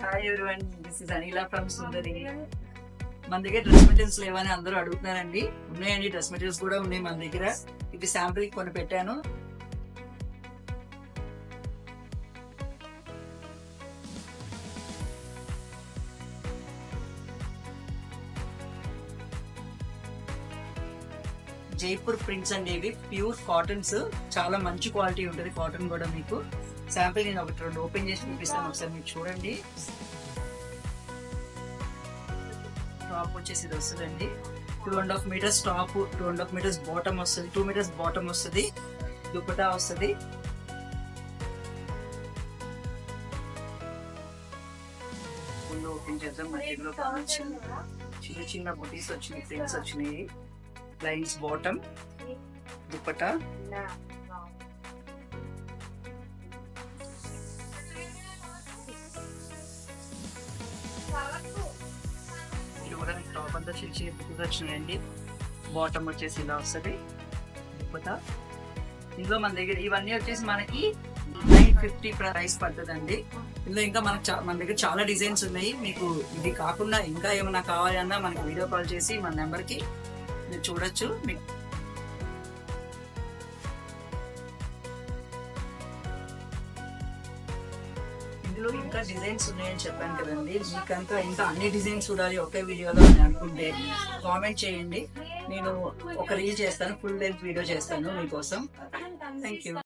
Hi everyone, this is Anila from Sundari. మన దగ్గర dress materials లేవని అందరూ అడుగుతున్నారండి. ఉన్నాయండి, డ్రెస్ మెటీరియల్స్ కూడా ఉన్నాయి మన దగ్గర. ఇది శాంపుల్ కొని పెట్టాను. జైపూర్ ప్రింట్స్ అండి, ఇవి ప్యూర్ కాటన్స్, చాలా మంచి క్వాలిటీ ఉంటుంది కాటన్ కూడా. మీకు శాంపుల్ నేను ఒకటి రెండు ఓపెన్ చేసి చూపిస్తాను, ఒకసారి మీరు చూడండి. టాప్ వచ్చేసి ఇది వస్తుందండి, 2.5 meters టాప్, 2.5 meters బాటమ్ వస్తుంది, 2 meters బాటమ్ వస్తుంది, దుపట్టా వస్తుంది. ముందు ఓపెన్ చేద్దాం. మధ్యలో చిన్న చిన్న బుటీస్ వచ్చినాయి, ప్రింట్స్ వచ్చినాయి. లైన్స్ బాటమ్, దుపట్టా, ఇది కూడా టాప్ అంతా చిన్న చిన్న బుటీస్ వచ్చినాయండి. బాటమ్ వచ్చేసి ఇలా వస్తుంది, దుపట్టా. ఇందులో మన దగ్గర ఇవన్నీ వచ్చేసి మనకి 950 ప్రైస్ పడుతుందండి. ఇందులో ఇంకా మన దగ్గర చాలా డిజైన్స్ ఉన్నాయి. మీకు ఇది కాకుండా ఇంకా ఏమైనా కావాలి అన్నా మనకి వీడియో కాల్ చేసి మన నెంబర్కి మీరు చూడొచ్చు. ఇందులో ఇంకా డిజైన్స్ ఉన్నాయని చెప్పాను కదండి. మీకంతా ఇంకా అన్ని డిజైన్స్ చూడాలి ఒకే వీడియోలో అని అనుకుంటే కామెంట్ చేయండి. నేను ఒక రీల్ చేస్తాను, ఫుల్ లెంత్ వీడియో చేస్తాను మీకోసం. Thank you.